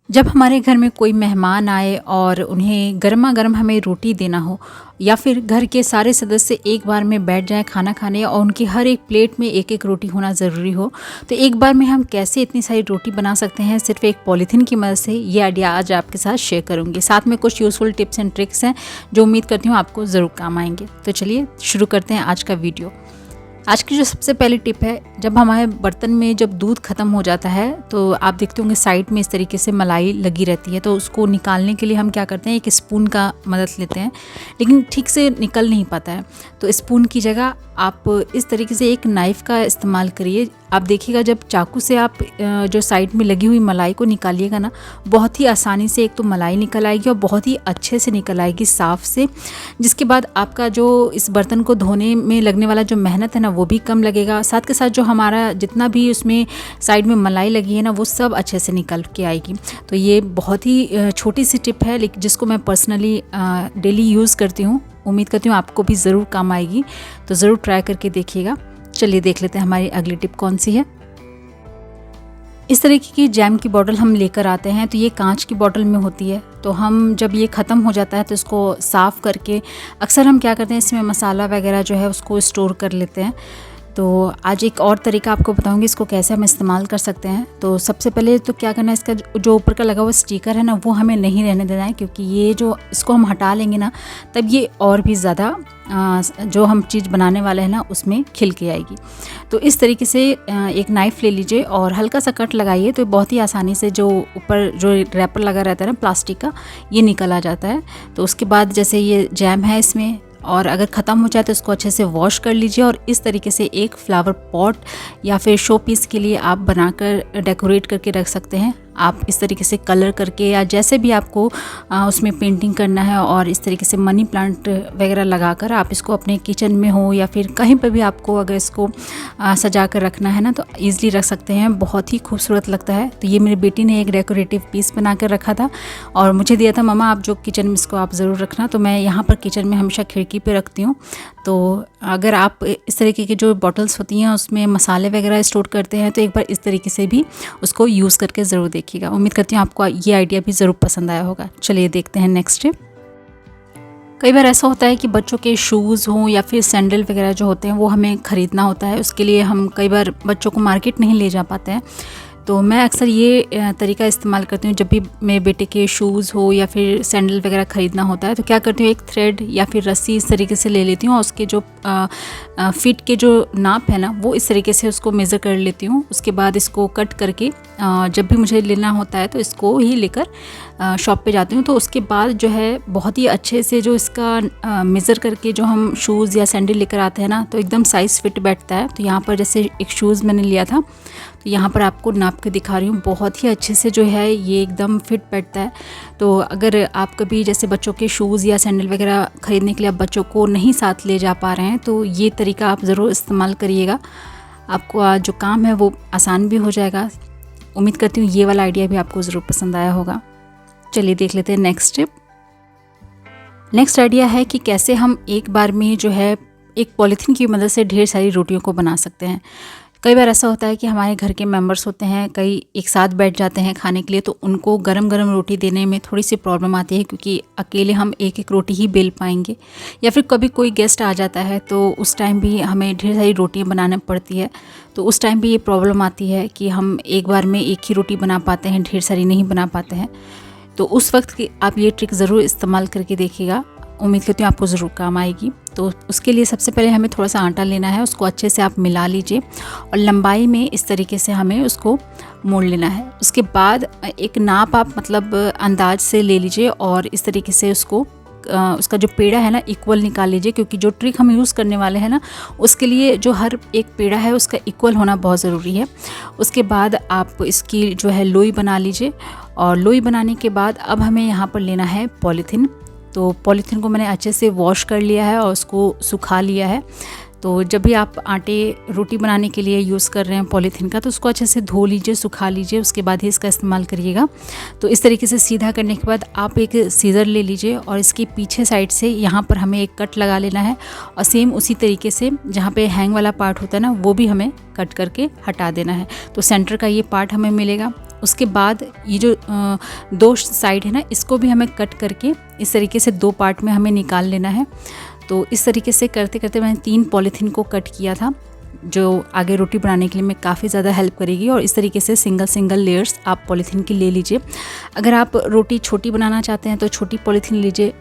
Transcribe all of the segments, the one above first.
जब हमारे घर में कोई मेहमान आए और उन्हें गर्मा गर्म हमें रोटी देना हो, या फिर घर के सारे सदस्य एक बार में बैठ जाएं खाना खाने और उनकी हर एक प्लेट में एक एक रोटी होना ज़रूरी हो, तो एक बार में हम कैसे इतनी सारी रोटी बना सकते हैं सिर्फ एक पॉलीथीन की मदद से, ये आइडिया आज आपके साथ शेयर करूंगी। साथ में कुछ यूज़फुल टिप्स एंड ट्रिक्स हैं जो उम्मीद करती हूँ आपको ज़रूर काम आएंगे। तो चलिए शुरू करते हैं आज का वीडियो। आज की जो सबसे पहली टिप है, जब हमारे बर्तन में जब दूध ख़त्म हो जाता है तो आप देखते होंगे साइड में इस तरीके से मलाई लगी रहती है, तो उसको निकालने के लिए हम क्या करते हैं, एक स्पून का मदद लेते हैं, लेकिन ठीक से निकल नहीं पाता है। तो स्पून की जगह आप इस तरीके से एक नाइफ़ का इस्तेमाल करिए। आप देखिएगा जब चाकू से आप जो साइड में लगी हुई मलाई को निकालिएगा ना, बहुत ही आसानी से एक तो मलाई निकल आएगी और बहुत ही अच्छे से निकल आएगी साफ़ से, जिसके बाद आपका जो इस बर्तन को धोने में लगने वाला जो मेहनत है ना वो भी कम लगेगा। साथ के साथ जो हमारा जितना भी उसमें साइड में मलाई लगी है ना वो सब अच्छे से निकल के आएगी। तो ये बहुत ही छोटी सी टिप है, लेकिन जिसको मैं पर्सनली डेली यूज़ करती हूँ। उम्मीद करती हूँ आपको भी ज़रूर काम आएगी, तो ज़रूर ट्राई करके देखिएगा। चलिए देख लेते हैं हमारी अगली टिप कौन सी है। इस तरीके की जैम की बॉटल हम लेकर आते हैं, तो ये कांच की बॉटल में होती है। तो हम जब ये ख़त्म हो जाता है तो इसको साफ़ करके अक्सर हम क्या करते हैं, इसमें मसाला वगैरह जो है उसको स्टोर कर लेते हैं। तो आज एक और तरीका आपको बताऊंगी इसको कैसे हम इस्तेमाल कर सकते हैं। तो सबसे पहले तो क्या करना है, इसका जो ऊपर का लगा हुआ स्टिकर है ना वो हमें नहीं रहने देना है, क्योंकि ये जो इसको हम हटा लेंगे ना तब ये और भी ज़्यादा जो हम चीज़ बनाने वाले हैं ना उसमें खिल के आएगी। तो इस तरीके से एक नाइफ़ ले लीजिए और हल्का सा कट लगाइए, तो बहुत ही आसानी से जो ऊपर जो रैपर लगा रहता है ना प्लास्टिक का, ये निकल आ जाता है। तो उसके बाद जैसे ये जैम है इसमें, और अगर ख़त्म हो जाए तो इसको अच्छे से वॉश कर लीजिए और इस तरीके से एक फ्लावर पॉट या फिर शो पीस के लिए आप बनाकर डेकोरेट करके रख सकते हैं। आप इस तरीके से कलर करके या जैसे भी आपको उसमें पेंटिंग करना है, और इस तरीके से मनी प्लांट वगैरह लगाकर आप इसको अपने किचन में हो या फिर कहीं पर भी आपको अगर इसको सजा कर रखना है ना तो ईज़िली रख सकते हैं। बहुत ही खूबसूरत लगता है। तो ये मेरी बेटी ने एक डेकोरेटिव पीस बना कर रखा था और मुझे दिया था, मम्मा आप जो किचन में इसको आप ज़रूर रखना। तो मैं यहाँ पर किचन में हमेशा खिड़की पे रखती हूँ। तो अगर आप इस तरीके की जो बॉटल्स होती हैं उसमें मसाले वगैरह स्टोर करते हैं तो एक बार इस तरीके से भी उसको यूज़ करके ज़रूर देखिएगा। उम्मीद करती हूँ आपको ये आइडिया भी ज़रूर पसंद आया होगा। चलिए देखते हैं नेक्स्ट टिप। कई बार ऐसा होता है कि बच्चों के शूज़ हों या फिर सैंडल वगैरह जो होते हैं वो हमें ख़रीदना होता है। उसके लिए हम कई बार बच्चों को मार्केट नहीं ले जा पाते हैं। तो मैं अक्सर ये तरीका इस्तेमाल करती हूँ, जब भी मेरे बेटे के शूज़ हो या फिर सैंडल वगैरह ख़रीदना होता है तो क्या करती हूँ, एक थ्रेड या फिर रस्सी इस तरीके से ले लेती हूँ और उसके जो फिट के जो नाप है ना वो इस तरीके से उसको मेज़र कर लेती हूँ। उसके बाद इसको कट करके जब भी मुझे लेना होता है तो इसको ही लेकर शॉप पे जाती हूँ। तो उसके बाद जो है बहुत ही अच्छे से जो इसका मेज़र करके जो हम शूज़ या सैंडल लेकर आते हैं ना तो एकदम साइज़ फिट बैठता है। तो यहाँ पर जैसे एक शूज़ मैंने लिया था, तो यहाँ पर आपको नाप के दिखा रही हूँ, बहुत ही अच्छे से जो है ये एकदम फिट बैठता है। तो अगर आप कभी जैसे बच्चों के शूज़ या सैंडल वगैरह ख़रीदने के लिए आप बच्चों को नहीं साथ ले जा पा रहे हैं तो ये तरीका आप ज़रूर इस्तेमाल करिएगा। आपको जो काम है वो आसान भी हो जाएगा। उम्मीद करती हूँ ये वाला आइडिया भी आपको ज़रूर पसंद आया होगा। चलिए देख लेते हैं नेक्स्ट टिप। नेक्स्ट आइडिया है कि कैसे हम एक बार में जो है एक पॉलीथीन की मदद से ढेर सारी रोटियों को बना सकते हैं। कई बार ऐसा होता है कि हमारे घर के मेंबर्स होते हैं, कई एक साथ बैठ जाते हैं खाने के लिए, तो उनको गरम गरम रोटी देने में थोड़ी सी प्रॉब्लम आती है, क्योंकि अकेले हम एक एक रोटी ही बेल पाएंगे। या फिर कभी कोई गेस्ट आ जाता है तो उस टाइम भी हमें ढेर सारी रोटियां बनाना पड़ती है। तो उस टाइम भी ये प्रॉब्लम आती है कि हम एक बार में एक ही रोटी बना पाते हैं, ढेर सारी नहीं बना पाते हैं। तो उस वक्त की आप ये ट्रिक ज़रूर इस्तेमाल करके देखिएगा। उम्मीद करती हूँ आपको ज़रूर काम आएगी। तो उसके लिए सबसे पहले हमें थोड़ा सा आटा लेना है, उसको अच्छे से आप मिला लीजिए और लंबाई में इस तरीके से हमें उसको मोड़ लेना है। उसके बाद एक नाप आप मतलब अंदाज से ले लीजिए और इस तरीके से उसको उसका जो पेड़ा है ना इक्वल निकाल लीजिए, क्योंकि जो ट्रिक हम यूज़ करने वाले हैं ना उसके लिए जो हर एक पेड़ा है उसका इक्वल होना बहुत ज़रूरी है। उसके बाद आप इसकी जो है लोई बना लीजिए और लोई बनाने के बाद अब हमें यहाँ पर लेना है पॉलीथीन। तो पॉलीथीन को मैंने अच्छे से वॉश कर लिया है और उसको सुखा लिया है। तो जब भी आप आटे रोटी बनाने के लिए यूज़ कर रहे हैं पॉलीथीन का तो उसको अच्छे से धो लीजिए, सुखा लीजिए, उसके बाद ही इसका इस्तेमाल करिएगा। तो इस तरीके से सीधा करने के बाद आप एक सीज़र ले लीजिए और इसकी पीछे साइड से यहाँ पर हमें एक कट लगा लेना है और सेम उसी तरीके से जहाँ पे हैंग वाला पार्ट होता है ना वो भी हमें कट करके हटा देना है। तो सेंटर का ये पार्ट हमें मिलेगा। उसके बाद ये जो दो साइड है ना, इसको भी हमें कट करके इस तरीके से 2 पार्ट में हमें निकाल लेना है। तो इस तरीके से करते करते मैंने 3 पॉलीथीन को कट किया था, जो आगे रोटी बनाने के लिए में काफ़ी ज़्यादा हेल्प करेगी। और इस तरीके से सिंगल लेयर्स आप पॉलीथीन की ले लीजिए। अगर आप रोटी छोटी बनाना चाहते हैं तो छोटी पॉलीथीन लीजिए,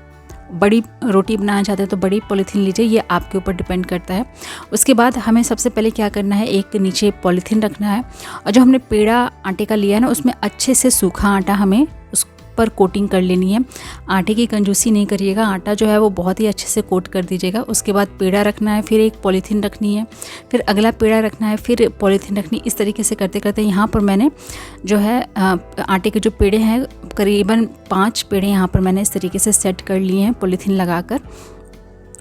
बड़ी रोटी बनाना चाहते हैं तो बड़ी पॉलीथीन लीजिए, ये आपके ऊपर डिपेंड करता है। उसके बाद हमें सबसे पहले क्या करना है, एक नीचे पॉलीथीन रखना है और जो हमने पेड़ा आटे का लिया है ना, उसमें अच्छे से सूखा आटा हमें उस पर कोटिंग कर लेनी है। आटे की कंजूसी नहीं करिएगा, आटा जो है वो बहुत ही अच्छे से कोट कर दीजिएगा। उसके बाद पेड़ा रखना है, फिर एक पॉलीथीन रखनी है, फिर अगला पेड़ा रखना है, फिर पॉलीथीन रखनी। इस तरीके से करते करते यहाँ पर मैंने जो है आटे के जो पेड़े हैं, करीबन 5 पेड़े यहाँ पर मैंने इस तरीके से सेट कर लिए हैं पॉलीथीन लगाकर।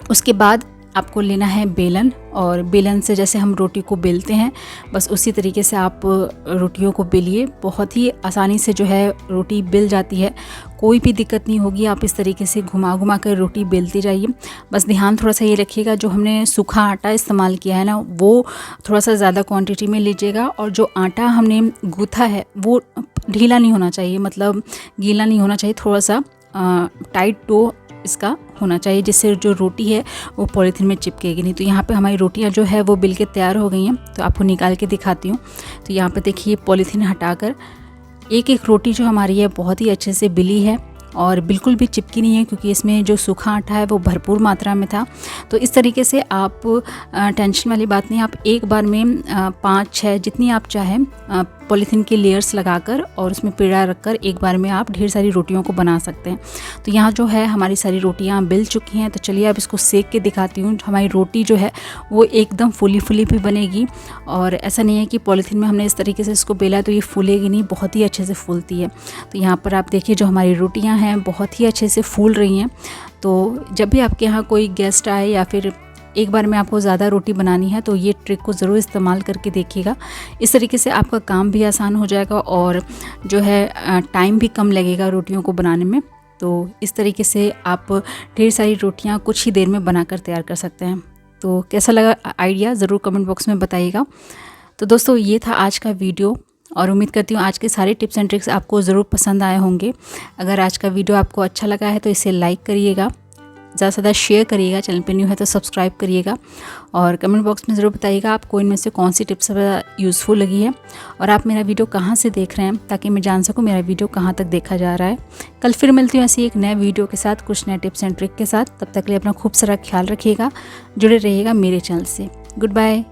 उसके बाद आपको लेना है बेलन, और बेलन से जैसे हम रोटी को बेलते हैं बस उसी तरीके से आप रोटियों को बेलिए। बहुत ही आसानी से जो है रोटी बेल जाती है, कोई भी दिक्कत नहीं होगी। आप इस तरीके से घुमा घुमा कर रोटी बेलते जाइए। बस ध्यान थोड़ा सा ये रखिएगा, जो हमने सूखा आटा इस्तेमाल किया है ना, वो थोड़ा सा ज़्यादा क्वांटिटी में लीजिएगा। और जो आटा हमने गूँथा है वो ढीला नहीं होना चाहिए, मतलब गीला नहीं होना चाहिए, थोड़ा सा टाइट डो इसका होना चाहिए, जिससे जो रोटी है वो पॉलीथीन में चिपकेगी नहीं। तो यहाँ पे हमारी रोटियाँ जो है वो बिल के तैयार हो गई हैं, तो आपको निकाल के दिखाती हूँ। तो यहाँ पे देखिए पॉलीथीन हटाकर एक एक रोटी जो हमारी है बहुत ही अच्छे से बिली है और बिल्कुल भी चिपकी नहीं है, क्योंकि इसमें जो सूखा आटा है वो भरपूर मात्रा में था। तो इस तरीके से आप टेंशन वाली बात नहीं, आप एक बार में 5-6 जितनी आप चाहें पॉलीथीन की लेयर्स लगाकर और उसमें पेड़ा रखकर एक बार में आप ढेर सारी रोटियों को बना सकते हैं। तो यहाँ जो है हमारी सारी रोटियाँ बिल चुकी हैं। तो चलिए अब इसको सेक के दिखाती हूँ। हमारी रोटी जो है वो एकदम फूली भी बनेगी, और ऐसा नहीं है कि पॉलीथीन में हमने इस तरीके से इसको बेला तो ये फूलेगी नहीं, बहुत ही अच्छे से फूलती है। तो यहाँ पर आप देखिए जो हमारी रोटियाँ हैं बहुत ही अच्छे से फूल रही हैं। तो जब भी आपके यहाँ कोई गेस्ट आए या फिर एक बार में आपको ज़्यादा रोटी बनानी है तो ये ट्रिक को ज़रूर इस्तेमाल करके देखिएगा। इस तरीके से आपका काम भी आसान हो जाएगा और जो है टाइम भी कम लगेगा रोटियों को बनाने में। तो इस तरीके से आप ढेर सारी रोटियां कुछ ही देर में बनाकर तैयार कर सकते हैं। तो कैसा लगा आइडिया ज़रूर कमेंट बॉक्स में बताइएगा। तो दोस्तों ये था आज का वीडियो, और उम्मीद करती हूँ आज के सारे टिप्स एंड ट्रिक्स आपको ज़रूर पसंद आए होंगे। अगर आज का वीडियो आपको अच्छा लगा है तो इसे लाइक करिएगा, ज़्यादा से ज़्यादा शेयर करिएगा, चैनल पे न्यू है तो सब्सक्राइब करिएगा, और कमेंट बॉक्स में ज़रूर बताइएगा आपको इनमें से कौन सी टिप्स सबसे यूज़फुल लगी है और आप मेरा वीडियो कहाँ से देख रहे हैं, ताकि मैं जान सकूँ मेरा वीडियो कहाँ तक देखा जा रहा है। कल फिर मिलती हूँ ऐसी एक नए वीडियो के साथ, कुछ नए टिप्स एंड ट्रिक के साथ। तब तक के लिए अपना खूब सारा ख्याल रखिएगा, जुड़े रहिएगा मेरे चैनल से। Good bye.